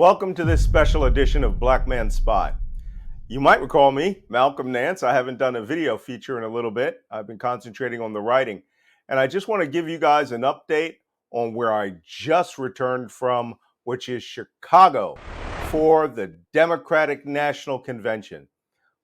Welcome to this special edition of BlackMan Spy. You might recall me, Malcolm Nance. I haven't done a video feature in a little bit. I've been concentrating on the writing. And I just want to give you guys an update on where I just returned from, which is Chicago for the Democratic National Convention.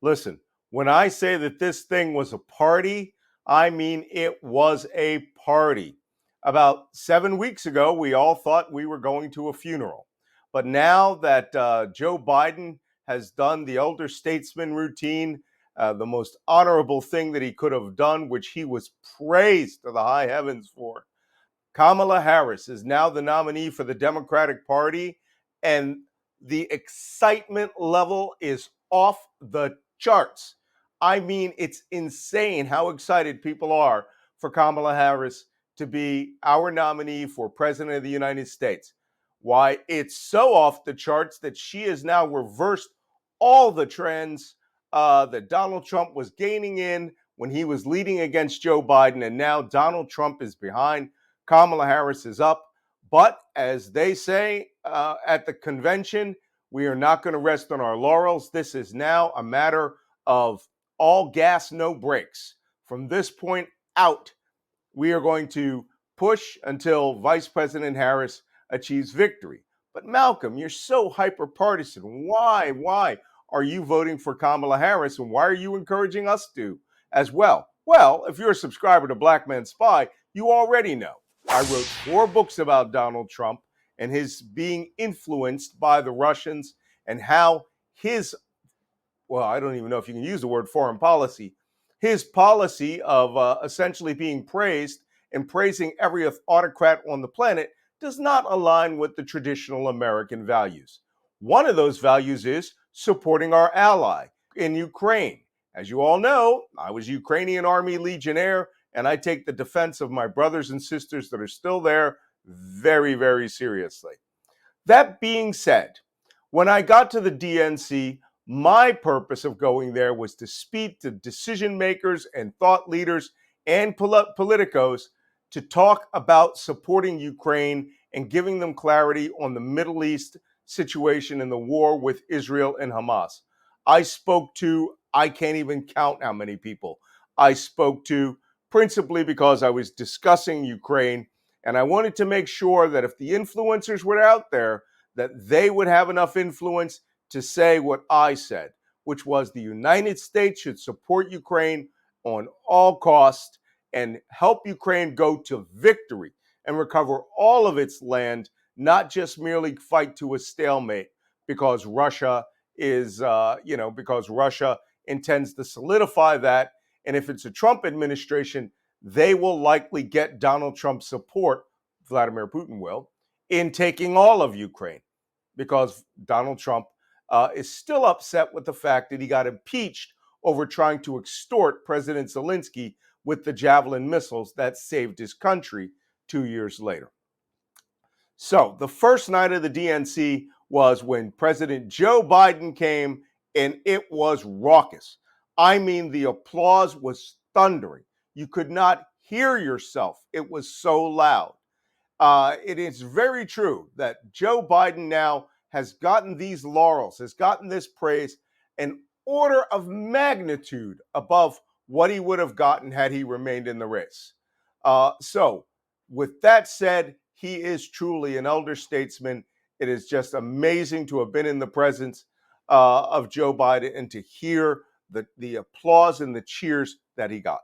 Listen, when I say that this thing was a party, I mean it was a party. About 7 weeks ago, we all thought we were going to a funeral. But now that Joe Biden has done the elder statesman routine, the most honorable thing that he could have done, which he was praised to the high heavens for, Kamala Harris is now the nominee for the Democratic Party, and the excitement level is off the charts. I mean, it's insane how excited people are for Kamala Harris to be our nominee for President of the United States. Why, it's so off the charts that she has now reversed all the trends that Donald Trump was gaining in when he was leading against Joe Biden, and now Donald Trump is behind. Kamala Harris is up. But as they say at the convention, we are not going to rest on our laurels. This is now a matter of all gas, no brakes. From this point out, we are going to push until Vice President Harris achieves victory. But Malcolm, you're so hyper partisan. Why are you voting for Kamala Harris, and why are you encouraging us to as well? Well, if you're a subscriber to BlackMan Spy, you already know. I wrote 4 books about Donald Trump and his being influenced by the Russians, and how his, well, I don't even know if you can use the word foreign policy, his policy of essentially being praised and praising every autocrat on the planet does not align with the traditional American values. One of those values is supporting our ally in Ukraine. As you all know, I was Ukrainian Army Legionnaire, and I take the defense of my brothers and sisters that are still there very, very seriously. That being said, when I got to the DNC, my purpose of going there was to speak to decision makers and thought leaders and politicos to talk about supporting Ukraine and giving them clarity on the Middle East situation and the war with Israel and Hamas. I spoke to, I can't even count how many people I spoke to, principally because I was discussing Ukraine, and I wanted to make sure that if the influencers were out there, that they would have enough influence to say what I said, which was the United States should support Ukraine on all costs and help Ukraine go to victory and recover all of its land, not just merely fight to a stalemate because Russia is, because Russia intends to solidify that. And if it's a Trump administration, they will likely get Donald Trump's support, Vladimir Putin will, in taking all of Ukraine, because Donald Trump is still upset with the fact that he got impeached over trying to extort President Zelensky with the Javelin missiles that saved his country 2 years later. So the first night of the DNC was when President Joe Biden came, and it was raucous. I mean, the applause was thundering. You could not hear yourself. It was so loud. It is very true that Joe Biden now has gotten these laurels, has gotten this praise, an order of magnitude above what he would have gotten had he remained in the race. So with that said, he is truly an elder statesman. It is just amazing to have been in the presence of Joe Biden and to hear the applause and the cheers that he got.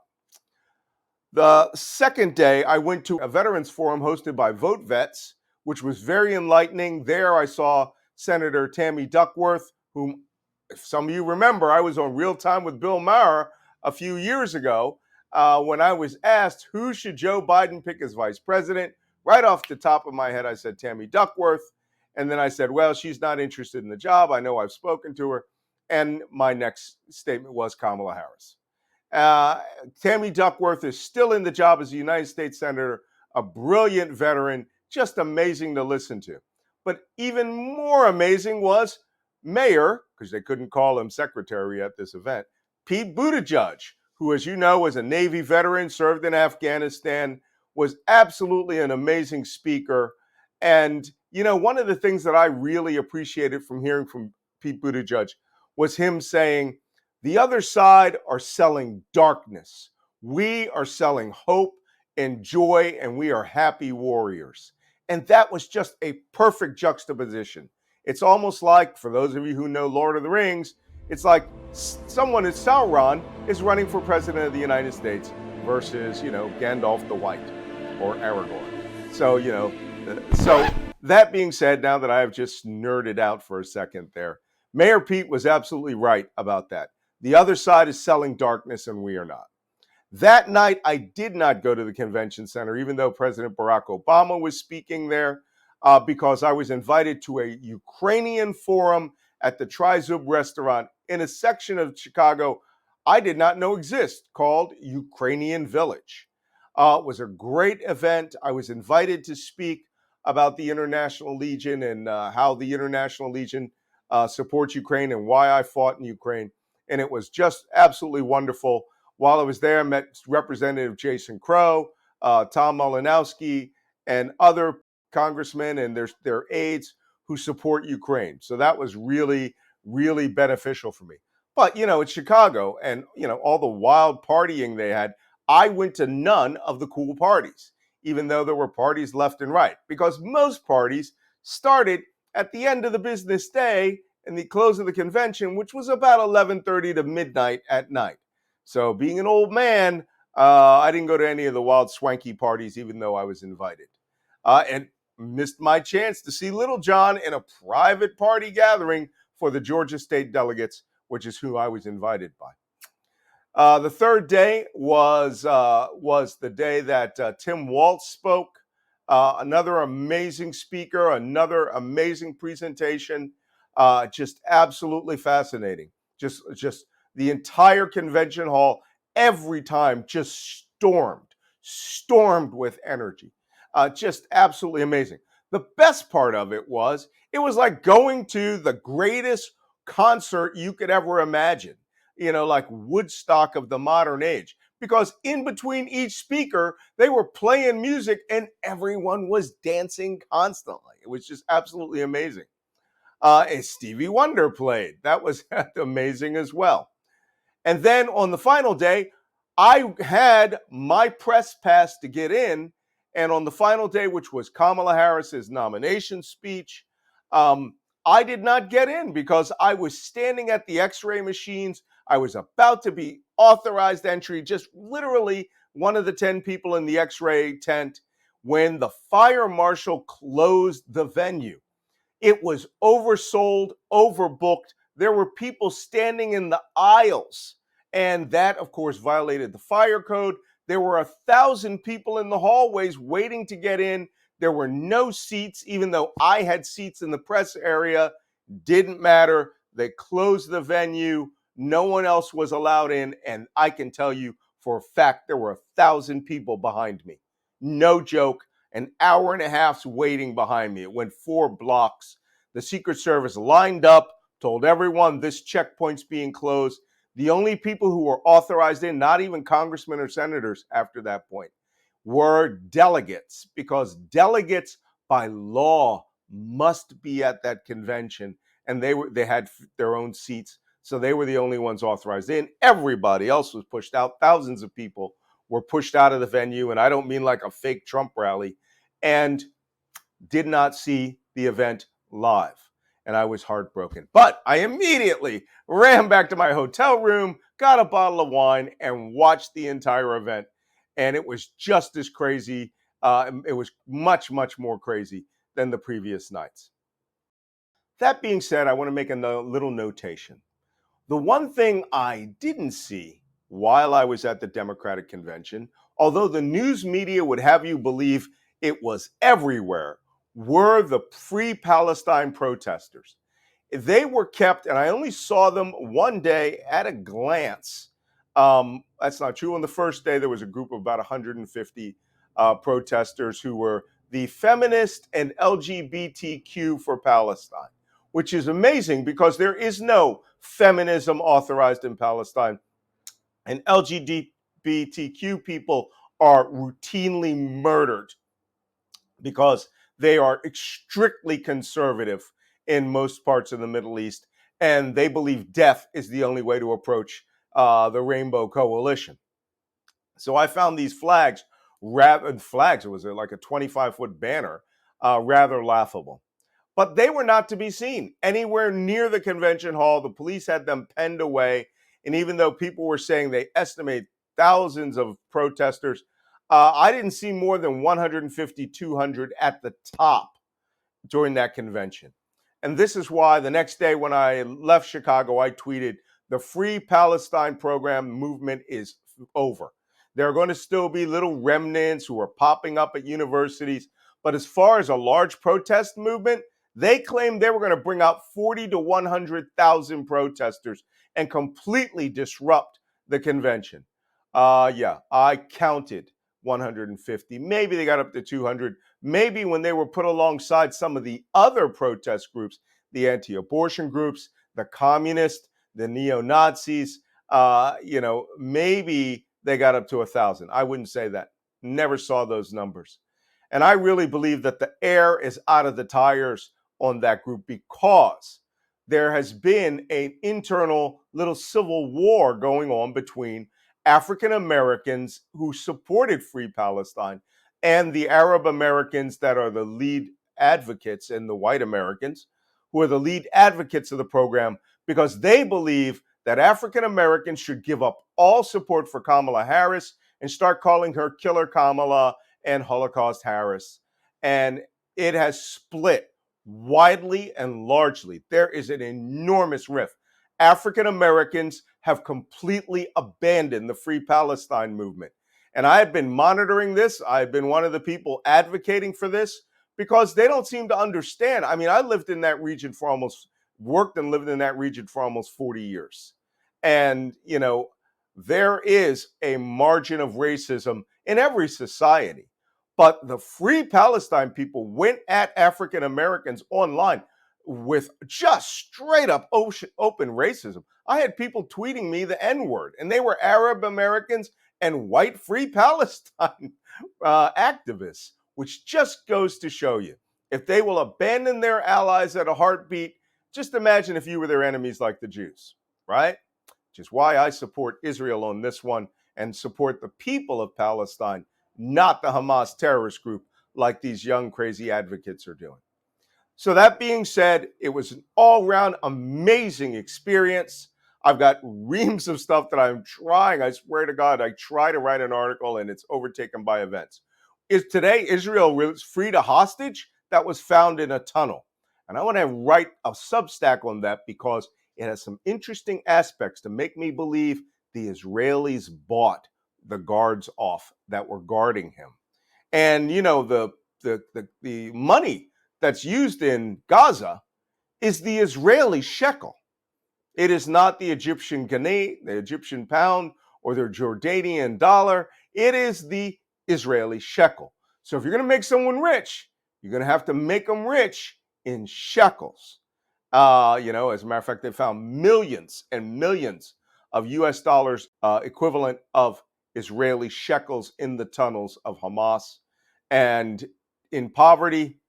The second day, I went to a veterans forum hosted by Vote Vets, which was very enlightening. There I saw Senator Tammy Duckworth, whom, if some of you remember, I was on Real Time with Bill Maher a few years ago when I was asked who should Joe Biden pick as vice president. Right off the top of my head, I said Tammy Duckworth. And then I said, well, she's not interested in the job. I know I've spoken to her. And my next statement was Kamala Harris. Tammy Duckworth is still in the job as a United States Senator, a brilliant veteran, just amazing to listen to. But even more amazing was Mayor, because they couldn't call him secretary at this event, Pete Buttigieg, who, as you know, is a Navy veteran, served in Afghanistan, was absolutely an amazing speaker. And one of the things that I really appreciated from hearing from Pete Buttigieg was him saying, the other side are selling darkness. We are selling hope and joy, and we are happy warriors. And that was just a perfect juxtaposition. It's almost like, for those of you who know Lord of the Rings, it's like someone at Sauron is running for president of the United States versus, Gandalf the White or Aragorn. So that being said, now that I have just nerded out for a second there, Mayor Pete was absolutely right about that. The other side is selling darkness and we are not. That night, I did not go to the convention center, even though President Barack Obama was speaking there, because I was invited to a Ukrainian forum at the Tri-Zub restaurant in a section of Chicago I did not know exist called Ukrainian Village. It was a great event. I was invited to speak about the International Legion and how the International Legion supports Ukraine and why I fought in Ukraine. And it was just absolutely wonderful. While I was there, I met Representative Jason Crow, Tom Malinowski, and other congressmen and their aides who support Ukraine. So that was really, really beneficial for me. But, it's Chicago and, all the wild partying they had. I went to none of the cool parties, even though there were parties left and right, because most parties started at the end of the business day and the close of the convention, which was about 11:30 to midnight at night. So being an old man, I didn't go to any of the wild swanky parties, even though I was invited. And missed my chance to see Little John in a private party gathering for the Georgia State delegates, which is who I was invited by. The third day was the day that Tim Walz spoke. Another amazing speaker, another amazing presentation. Just absolutely fascinating. Just the entire convention hall every time just stormed with energy. Just absolutely amazing. The best part of it was like going to the greatest concert you could ever imagine, like Woodstock of the modern age, because in between each speaker, they were playing music and everyone was dancing constantly. It was just absolutely amazing. And Stevie Wonder played. That was amazing as well. And then on the final day, I had my press pass to get in. And on the final day, which was Kamala Harris's nomination speech, I did not get in because I was standing at the x-ray machines. I was about to be authorized entry, just literally one of the 10 people in the x-ray tent, when the fire marshal closed the venue. It was oversold, overbooked. There were people standing in the aisles, and that, of course, violated the fire code. There were 1,000 people in the hallways waiting to get in. There were no seats, even though I had seats in the press area. Didn't matter. They closed the venue. No one else was allowed in, and I can tell you for a fact there were 1,000 people behind me. No joke. An hour and a half's waiting behind me. It went 4 blocks. The Secret Service lined up, told everyone this checkpoint's being closed. The only people who were authorized in, not even congressmen or senators after that point, were delegates, because delegates by law must be at that convention, and they had their own seats, so they were the only ones authorized in. Everybody else was pushed out. Thousands of people were pushed out of the venue, and I don't mean like a fake Trump rally, and did not see the event live. And I was heartbroken. But I immediately ran back to my hotel room, got a bottle of wine, and watched the entire event. And it was just as crazy. It was much, much more crazy than the previous nights. That being said, I want to make a little notation. The one thing I didn't see while I was at the Democratic convention, although the news media would have you believe it was everywhere, were the Free Palestine protesters. They were kept, and I only saw them one day at a glance. That's not true. On the first day, there was a group of about 150 protesters who were the feminist and LGBTQ for Palestine, which is amazing because there is no feminism authorized in Palestine. And LGBTQ people are routinely murdered because They are strictly conservative in most parts of the Middle East, and they believe death is the only way to approach the Rainbow Coalition. So I found these flags, it was like a 25-foot banner, rather laughable. But they were not to be seen anywhere near the convention hall. The police had them penned away. And even though people were saying they estimate thousands of protesters, I didn't see more than 150, 200 at the top during that convention. And this is why the next day when I left Chicago, I tweeted, the Free Palestine program movement is over. There are going to still be little remnants who are popping up at universities. But as far as a large protest movement, they claimed they were going to bring out 40 to 100,000 protesters and completely disrupt the convention. Yeah, I counted 150. Maybe they got up to 200. Maybe when they were put alongside some of the other protest groups, the anti-abortion groups, the communists, the neo-Nazis, maybe they got up to 1,000. I wouldn't say that. Never saw those numbers. And I really believe that the air is out of the tires on that group because there has been an internal little civil war going on between African Americans who supported Free Palestine and the Arab Americans that are the lead advocates and the white Americans who are the lead advocates of the program because they believe that African Americans should give up all support for Kamala Harris and start calling her Killer Kamala and Holocaust Harris. And it has split widely and largely. There is an enormous rift. African Americans have completely abandoned the Free Palestine movement. And I have been monitoring this. I've been one of the people advocating for this because they don't seem to understand. I mean, I worked and lived in that region for almost 40 years. And, there is a margin of racism in every society. But the Free Palestine people went at African Americans online with just straight up open racism. I had people tweeting me the N-word, and they were Arab Americans and white Free Palestine activists, which just goes to show you, if they will abandon their allies at a heartbeat, just imagine if you were their enemies like the Jews, right? Which is why I support Israel on this one and support the people of Palestine, not the Hamas terrorist group like these young crazy advocates are doing. So that being said, it was an all-round amazing experience. I've got reams of stuff that I'm trying. I swear to God, I try to write an article and it's overtaken by events. Is today Israel freed a hostage that was found in a tunnel? And I want to write a Substack on that because it has some interesting aspects to make me believe the Israelis bought the guards off that were guarding him. And, the money that's used in Gaza is the Israeli shekel. It is not the Egyptian guinea, the Egyptian pound, or the Jordanian dollar. It is the Israeli shekel. So if you're going to make someone rich, you're going to have to make them rich in shekels. As a matter of fact, they found millions and millions of US dollars equivalent of Israeli shekels in the tunnels of Hamas. And in poverty,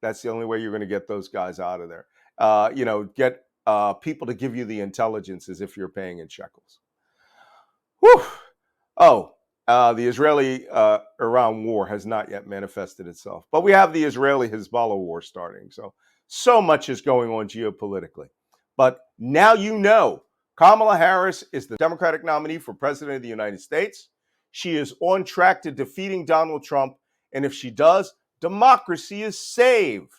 that's the only way you're going to get those guys out of there. Get people to give you the intelligence as if you're paying in shekels. Whew. Oh, the Israeli-Iran war has not yet manifested itself. But we have the Israeli-Hezbollah war starting. So much is going on geopolitically. But now Kamala Harris is the Democratic nominee for President of the United States. She is on track to defeating Donald Trump. And if she does, democracy is saved.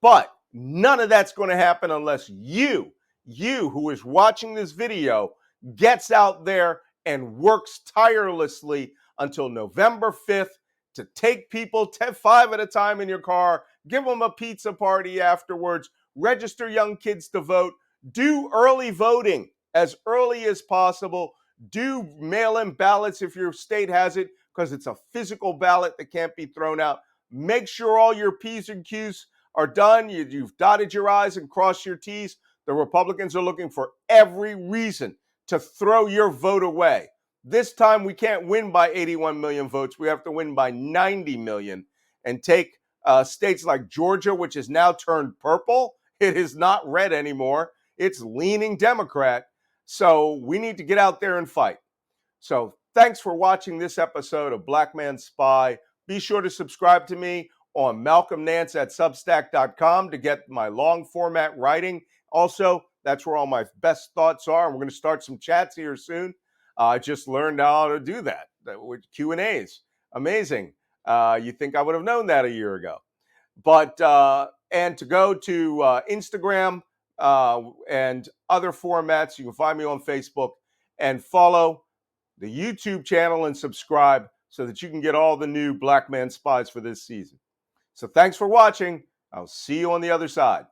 But none of that's going to happen unless you who is watching this video, gets out there and works tirelessly until November 5th to take people 5 at a time in your car, give them a pizza party afterwards, register young kids to vote, do early voting as early as possible, do mail-in ballots if your state has it, because it's a physical ballot that can't be thrown out. Make sure all your P's and Q's are done. You've dotted your I's and crossed your T's. The Republicans are looking for every reason to throw your vote away. This time we can't win by 81 million votes. We have to win by 90 million and take States like Georgia, which has now turned purple, it is not red anymore. It's leaning Democrat. So we need to get out there and fight. So thanks for watching this episode of BlackMan Spy. Be sure to subscribe to me on Nance at Substack.com to get my long format writing. Also, that's where all my best thoughts are. And we're going to start some chats here soon. I just learned how to do that with Q&As. Amazing. You think I would have known that a year ago. But and to go to Instagram and other formats, you can find me on Facebook and follow the YouTube channel and subscribe so that you can get all the new BlackMan Spies for this season. So thanks for watching. I'll see you on the other side.